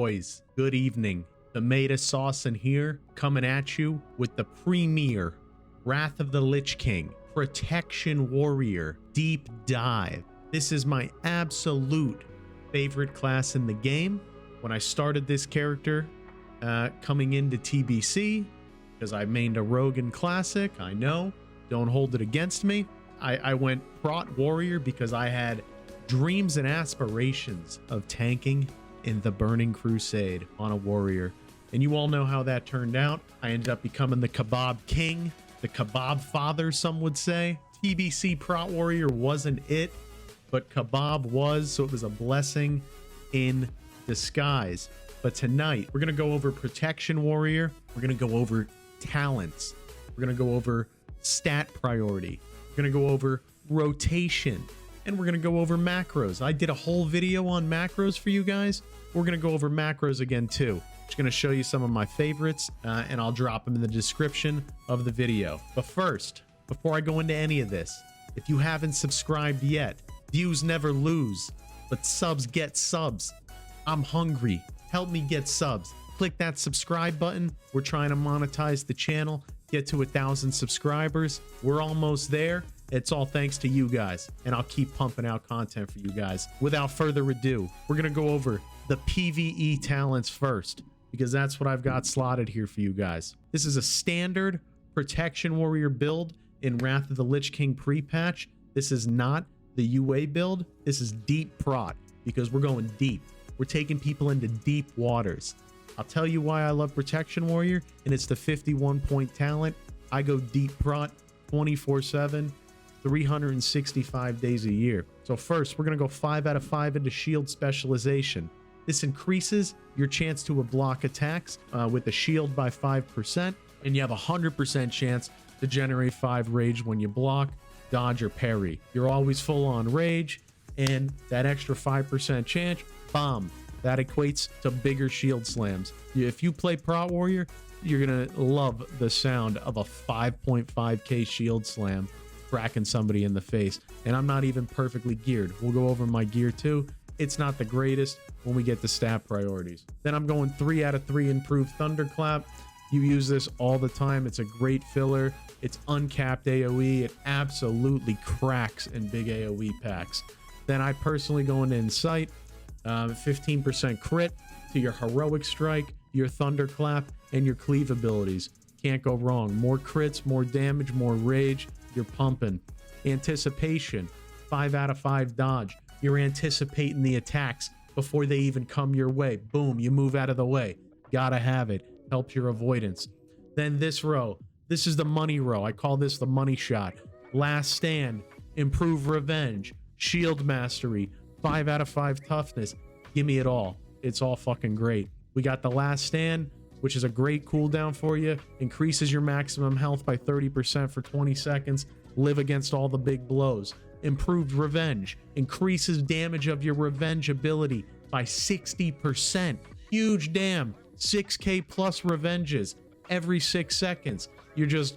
boys, good evening. Tomatosaucin here, coming at you with the premier Wrath of the Lich King Protection Warrior Deep Dive. This is my absolute favorite class in the game. When I started this character coming into TBC, because I mained a Rogue in Classic, I know, don't hold it against me. I went Prot Warrior because I had dreams and aspirations of tanking in the Burning Crusade on a warrior. And you all know how that turned out. I ended up becoming the Kebab King, the Kebab Father, some would say. TBC Prot Warrior wasn't it, but Kebab was, so it was a blessing in disguise. But tonight, we're going to go over Protection Warrior. We're going to go over talents. We're going to go over stat priority. We're going to go over rotation. And we're going to go over macros. I did a whole video on macros for you guys. We're going to go over macros again too. Just going to show you some of my favorites, and I'll drop them in the description of the video. But first, before I go into any of this, if you haven't subscribed yet, views never lose, but subs get subs. I'm hungry. Help me get subs. Click that subscribe button. We're trying to monetize the channel, get to 1,000 subscribers. We're almost there. It's all thanks to you guys, and I'll keep pumping out content for you guys. Without further ado, we're going to go over the PvE talents first, because that's what I've got slotted here for you guys. This is a standard Protection Warrior build in Wrath of the Lich King pre-patch. This is not the UA build. This is deep prot, because we're going deep. We're taking people into deep waters. I'll tell you why I love Protection Warrior, and it's the 51-point talent. I go deep prot 24/7. 365 days a year. So first, we're going to go 5 out of 5 into shield specialization. This increases your chance to block attacks with the shield by 5%, and you have a 100% chance to generate 5 rage when you block, dodge, or parry. You're always full on rage, and that extra 5% chance, bomb, that equates to bigger shield slams. If you play Prot Warrior, you're going to love the sound of a 5.5k shield slam cracking somebody in the face. And I'm not even perfectly geared. We'll go over my gear too. It's not the greatest when we get to stat priorities. Then I'm going 3 out of 3 improved Thunderclap. You use this all the time. It's a great filler. It's uncapped AoE. It absolutely cracks in big AoE packs. Then I personally go into Insight, 15% crit to your Heroic Strike, your Thunderclap, and your Cleave abilities. Can't go wrong. More crits, more damage, more rage. You're pumping. Anticipation, 5 out of 5 dodge. You're anticipating the attacks before they even come your way. Boom, you move out of the way. Gotta have it. Helps your avoidance. Then this row. This is the money row. I call this the money shot. Last stand, improve revenge, shield mastery, 5 out of 5 toughness. Give me it all. It's all fucking great. We got the last stand, which is a great cooldown for you. Increases your maximum health by 30% for 20 seconds. Live against all the big blows. Improved revenge. Increases damage of your revenge ability by 60%. Huge damn. 6k plus revenges every 6 seconds. You're just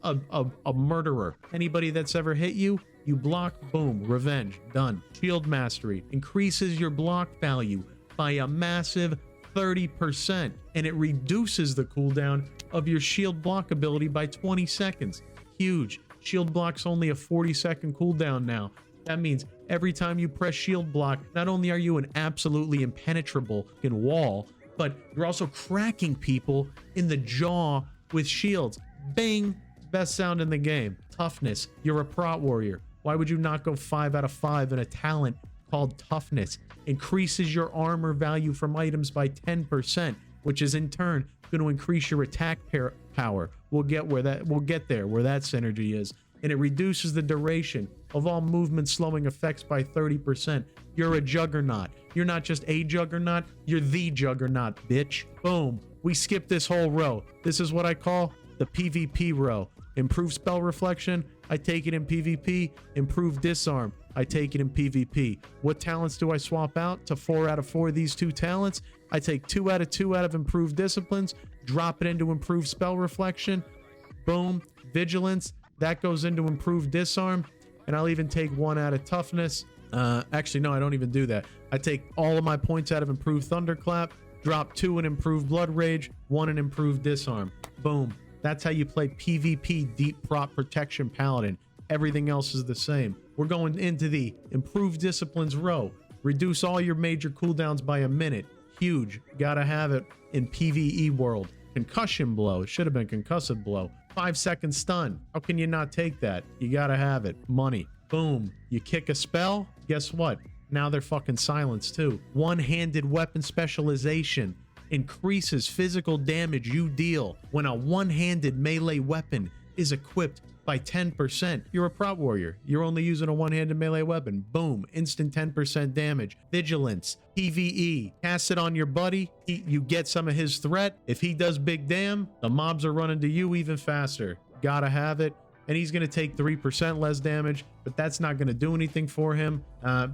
a murderer. Anybody that's ever hit you, you block, boom, revenge, done. Shield mastery. Increases your block value by a massive 30%, and it reduces the cooldown of your shield block ability by 20 seconds. Huge. Shield block's only a 40-second cooldown now. That means every time you press shield block, not only are you an absolutely impenetrable wall, but you're also cracking people in the jaw with shields. Bang! Best sound in the game. Toughness. You're a Prot Warrior. Why would you not go 5 out of 5 in a talent called Toughness? Increases your armor value from items by 10%, which is in turn going to increase your attack power. We'll get there where that synergy is. And it reduces the duration of all movement slowing effects by 30%. You're a juggernaut. You're not just a juggernaut, you're the juggernaut, bitch. Boom. We skip this whole row. This is what I call the PvP row. Improved spell reflection, I take it in PvP. Improved disarm, I take it in PvP. What talents do I swap out to 4 out of 4 of these 2 talents? I take 2 out of 2 out of improved disciplines, drop it into improved spell reflection. Boom. Vigilance, that goes into improved disarm. And I'll even take 1 out of toughness. Actually, no, I don't even do that. I take all of my points out of improved thunderclap, Drop 2 and improve blood rage, 1 and improve disarm. Boom. That's how you play PvP deep prot protection paladin. Everything else is the same. We're going into the improved disciplines row. Reduce all your major cooldowns by a minute. Huge. Gotta have it in PvE world. Concussion blow. It should have been concussive blow. 5-second stun. How can you not take that? You gotta have it. Money. Boom. You kick a spell. Guess what? Now they're fucking silenced too. One-handed weapon specialization. Increases physical damage you deal when a one-handed melee weapon is equipped by 10%. You're a prot warrior. You're only using a one-handed melee weapon. Boom. Instant 10% damage. Vigilance. PvE. Cast it on your buddy. You get some of his threat. If he does big damn, the mobs are running to you even faster. Gotta have it. And he's going to take 3% less damage, but that's not going to do anything for him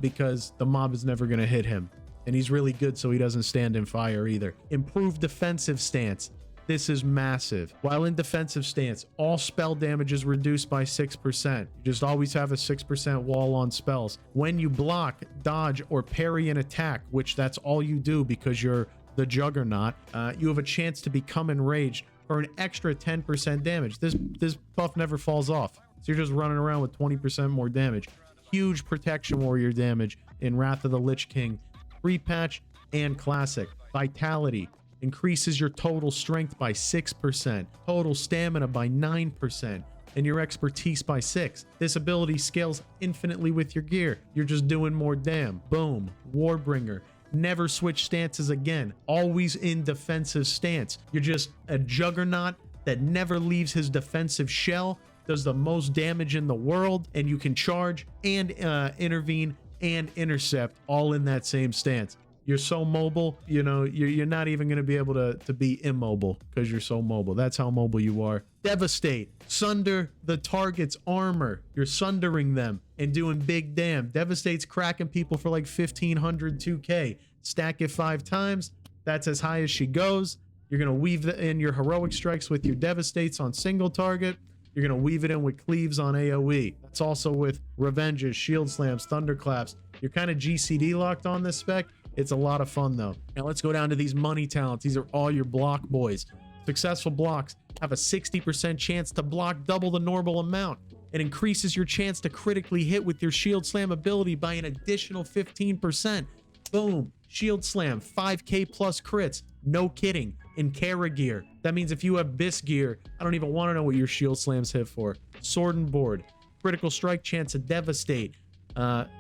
because the mob is never going to hit him. And he's really good, so he doesn't stand in fire either. Improved defensive stance. This is massive. While in defensive stance, all spell damage is reduced by 6%. You just always have a 6% wall on spells. When you block, dodge, or parry an attack, which that's all you do because you're the Juggernaut, you have a chance to become enraged for an extra 10% damage. This buff never falls off. So you're just running around with 20% more damage. Huge protection warrior damage in Wrath of the Lich King. Pre-patch and classic. Vitality. Increases your total strength by 6%, total stamina by 9%, and your expertise by 6. This ability scales infinitely with your gear. You're just doing more damn. Boom. Warbringer. Never switch stances again. Always in defensive stance. You're just a Juggernaut that never leaves his defensive shell, does the most damage in the world, and you can charge and intervene and intercept all in that same stance. You're so mobile, you know, you're not even going to be able to be immobile because you're so mobile. That's how mobile you are. Devastate. Sunder the target's armor. You're sundering them and doing big damn. Devastate's cracking people for like 1,500 2K. Stack it 5 times. That's as high as she goes. You're going to weave in your heroic strikes with your Devastates on single target. You're going to weave it in with Cleaves on AoE. That's also with Revenges, Shield Slams, Thunderclaps. You're kind of GCD locked on this spec. It's a lot of fun though. Now let's go down to these money talents. These are all your block boys. Successful blocks have a 60% chance to block double the normal amount. It increases your chance to critically hit with your Shield Slam ability by an additional 15%. Boom. Shield Slam, 5k plus crits. No kidding. In Kara gear. That means if you have Bis gear, I don't even want to know what your Shield Slams hit for. Sword and Board. Critical strike chance to devastate.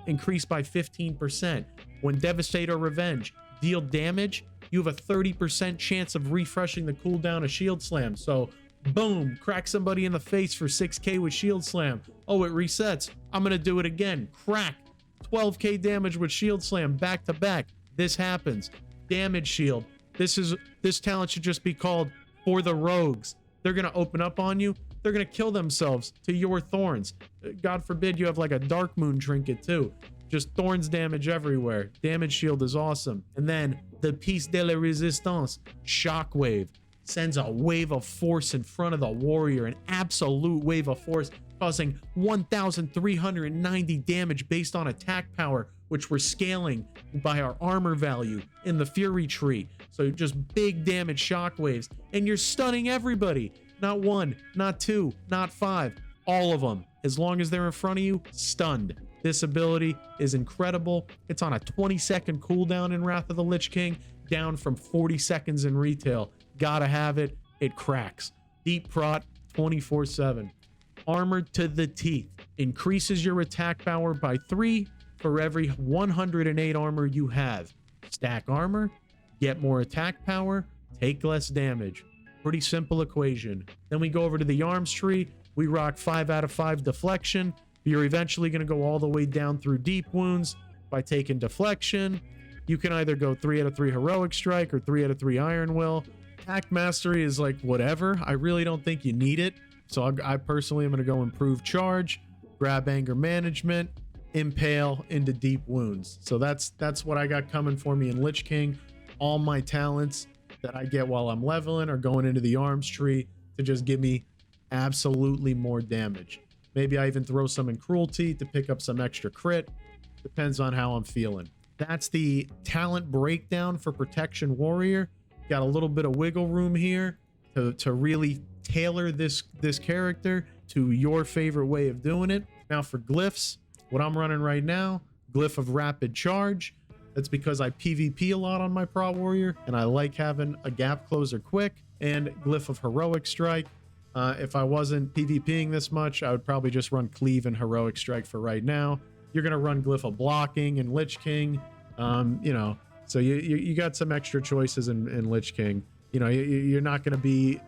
Increased by 15%. When Devastate or Revenge deal damage, you have a 30% chance of refreshing the cooldown of Shield Slam. So, boom, crack somebody in the face for 6k with Shield Slam. Oh, it resets. I'm going to do it again. Crack. 12k damage with Shield Slam back to back. This happens. Damage Shield. This talent should just be called For the Rogues. They're going to open up on you. They're going to kill themselves to your thorns. God forbid you have like a Dark Moon trinket too. Just thorns damage everywhere. Damage shield is awesome. And then the Piece de la Resistance, Shockwave, sends a wave of force in front of the warrior, an absolute wave of force, causing 1,390 damage based on attack power, which we're scaling by our armor value in the Fury tree. So just big damage shockwaves, and you're stunning everybody. Not 1, not 2, not 5, all of them. As long as they're in front of you, stunned. This ability is incredible. It's on a 20-second cooldown in Wrath of the Lich King, down from 40 seconds in retail. Gotta have it. It cracks. Deep prot 24/7. Armored to the Teeth. Increases your attack power by 3 for every 108 armor you have. Stack armor, get more attack power, take less damage. Pretty simple equation. Then we go over to the arms tree. We rock 5 out of 5 deflection. You're eventually going to go all the way down through deep wounds by taking deflection. You can either go 3 out of 3 heroic strike or 3 out of 3 iron will. Attack mastery is like whatever. I really don't think you need it. So I personally am going to go improve charge, grab anger management, impale into deep wounds. So that's what I got coming for me in Lich King. All my talents that I get while I'm leveling are going into the arms tree to just give me absolutely more damage. Maybe I even throw some in cruelty to pick up some extra crit. Depends on how I'm feeling. That's the talent breakdown for Protection Warrior. Got a little bit of wiggle room here to really tailor this character to your favorite way of doing it. Now for glyphs, what I'm running right now, Glyph of Rapid Charge. That's because I PvP a lot on my Pro Warrior, and I like having a gap closer quick, and Glyph of Heroic Strike. If I wasn't PvPing this much, I would probably just run Cleave and Heroic Strike for right now. You're going to run Glyph of Blocking and Lich King, you know, so you got some extra choices in Lich King. You know, you're not going to be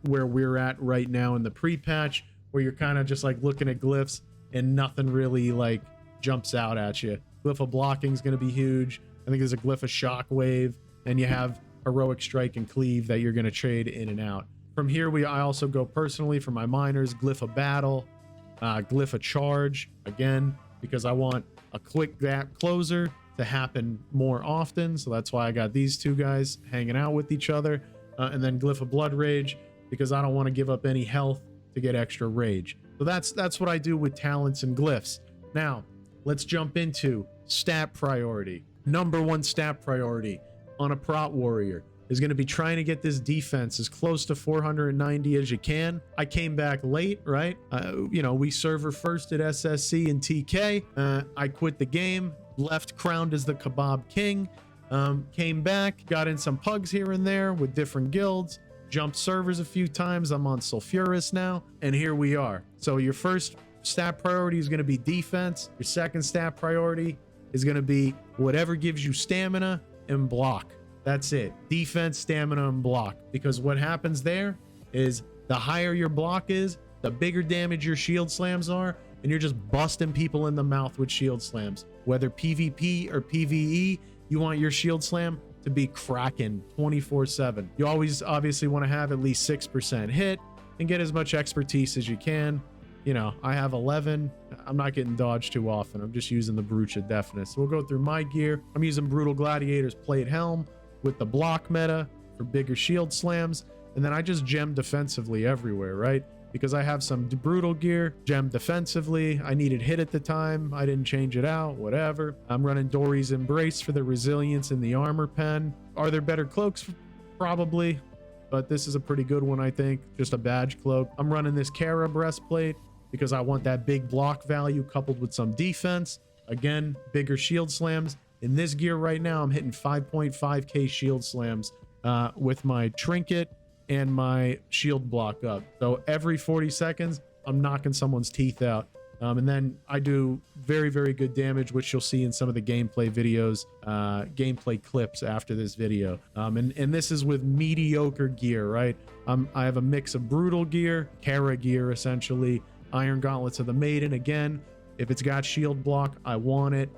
where we're at right now in the pre-patch, where you're kind of just like looking at glyphs and nothing really like jumps out at you. Glyph of Blocking is going to be huge. I think there's a Glyph of Shockwave, and you have Heroic Strike and Cleave that you're going to trade in and out. From here, I also go personally for my miners, Glyph of Battle, Glyph of Charge, again, because I want a quick gap closer to happen more often. So that's why I got these two guys hanging out with each other. And then Glyph of Blood Rage, because I don't want to give up any health to get extra rage. So that's what I do with talents and glyphs. Now, let's jump into stat priority. Number one stat priority on a Prot Warrior is going to be trying to get this defense as close to 490 as you can. I came back late, right? You know, we server first at SSC and TK. I quit the game, left crowned as the Kebab King, came back, got in some pugs here and there with different guilds, jumped servers a few times. I'm on Sulfuris now, and here we are. So your first stat priority is going to be defense. Your second stat priority is going to be whatever gives you stamina and block. That's it. Defense, stamina, and block. Because what happens there is the higher your block is, the bigger damage your shield slams are, and you're just busting people in the mouth with shield slams. Whether PvP or PvE, you want your shield slam to be cracking 24/7. You always obviously want to have at least 6% hit and get as much expertise as you can. You know, I have 11. I'm not getting dodged too often. I'm just using the Brucha Deafness. So we'll go through my gear. I'm using Brutal Gladiator's Plate Helm with the block meta for bigger shield slams. And then I just gem defensively everywhere, right? Because I have some brutal gear, gem defensively. I needed hit at the time. I didn't change it out, whatever. I'm running Dory's Embrace for the resilience in the armor pen. Are there better cloaks? Probably, but this is a pretty good one, I think. Just a badge cloak. I'm running this Kara breastplate because I want that big block value coupled with some defense. Again, bigger shield slams. In this gear right now, I'm hitting 5.5k shield slams with my trinket and my shield block up. So every 40 seconds, I'm knocking someone's teeth out. And then I do very, very good damage, which you'll see in some of the gameplay videos, gameplay clips after this video. And this is with mediocre gear, right? I have a mix of brutal gear, Kara gear, essentially, Iron Gauntlets of the Maiden. Again, if it's got shield block, I want it.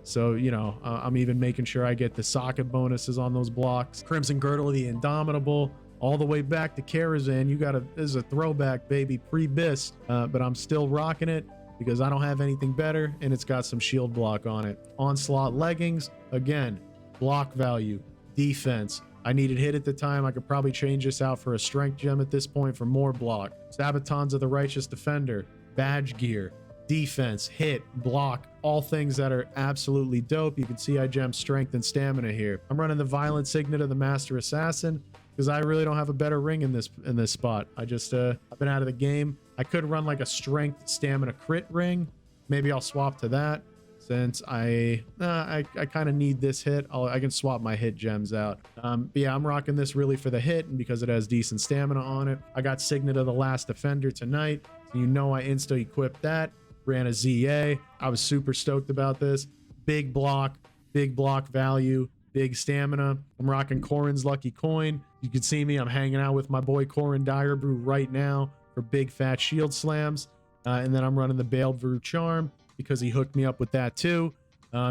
So, you know, I'm even making sure I get the socket bonuses on those blocks. Crimson Girdle of the Indomitable, all the way back to Karazhan. This is a throwback, baby, pre-Bis, but I'm still rocking it because I don't have anything better, and it's got some shield block on it. Onslaught Leggings, again, block value, defense. I needed hit at the time. I could probably change this out for a strength gem at this point for more block. Sabatons of the Righteous Defender, badge gear, defense, hit, block, all things that are absolutely dope. You can see I gem strength and stamina here. I'm running the Violent Signet of the Master Assassin because I really don't have a better ring in this spot. I've been out of the game. I could run like a strength stamina crit ring. Maybe I'll swap to that since I kind of need this hit. I can swap my hit gems out. But yeah, I'm rocking this really for the hit and because it has decent stamina on it. I got Signet of the Last Defender tonight, so you know I insta equipped that. Ran a ZA. I was super stoked about this. Big block value, big stamina. I'm rocking Corrin's Lucky Coin. You can see me. I'm hanging out with my boy Corrin Direbrew right now for big fat shield slams. And then I'm running the Baled Brew Charm because he hooked me up with that too,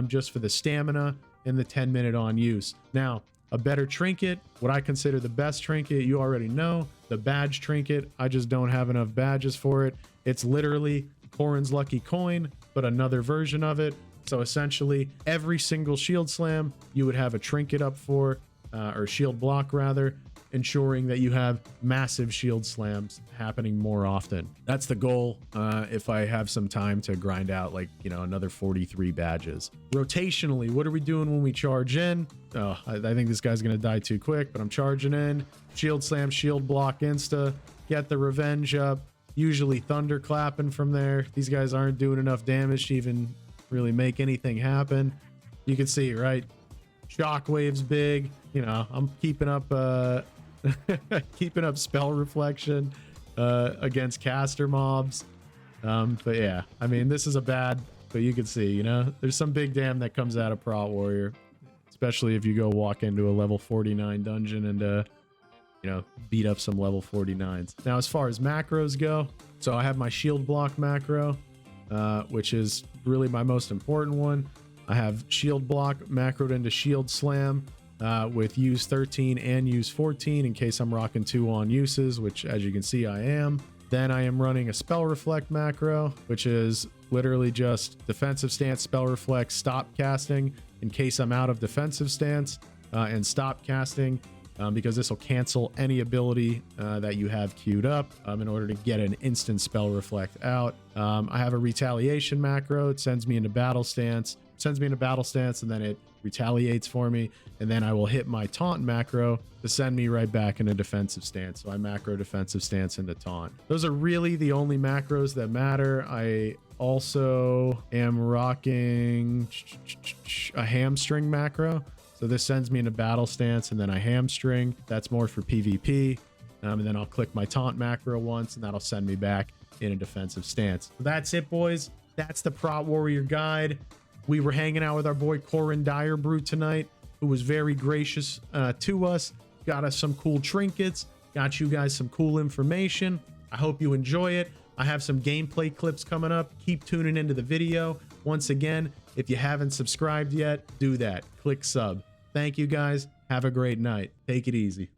just for the stamina and the 10-minute on use. Now, a better trinket, what I consider the best trinket, you already know, the badge trinket. I just don't have enough badges for it. It's literally Corrin's Lucky Coin, but another version of it. So essentially, every single shield slam you would have a trinket up for, or shield block rather, ensuring that you have massive shield slams happening more often. That's the goal. If I have some time to grind out, like, you know, another 43 badges. Rotationally, what are we doing when we charge in? Oh, I think this guy's gonna die too quick, but I'm charging in. Shield slam, shield block, insta, get the revenge up. Usually thunderclapping from there. These guys aren't doing enough damage to even really make anything happen. You can see, right? Shockwave's big. You know, I'm keeping up keeping up spell reflection against caster mobs. But yeah, I mean, this is a bad, but you can see, you know, there's some big damn that comes out of Prot Warrior, especially if you go walk into a level 49 dungeon and you know, beat up some level 49s. Now, as far as macros go, so I have my shield block macro, which is really my most important one. I have shield block macroed into shield slam with use 13 and use 14 in case I'm rocking 2 on uses, which as you can see, I am. Then I am running a spell reflect macro, which is literally just defensive stance, spell reflect, stop casting in case I'm out of defensive stance, and stop casting because this will cancel any ability that you have queued up in order to get an instant spell reflect out. I have a retaliation macro. It sends me into battle stance, and then it retaliates for me, and then I will hit my taunt macro to send me right back into defensive stance. So I macro defensive stance into taunt. Those are really the only macros that matter. I also am rocking a hamstring macro. So this sends me into battle stance, and then I hamstring. That's more for PvP. And then I'll click my taunt macro once, and that'll send me back in a defensive stance. So that's it, boys. That's the Prot Warrior guide. We were hanging out with our boy Corin Direbrute tonight, who was very gracious to us. Got us some cool trinkets. Got you guys some cool information. I hope you enjoy it. I have some gameplay clips coming up. Keep tuning into the video. Once again, if you haven't subscribed yet, do that. Click sub. Thank you guys. Have a great night. Take it easy.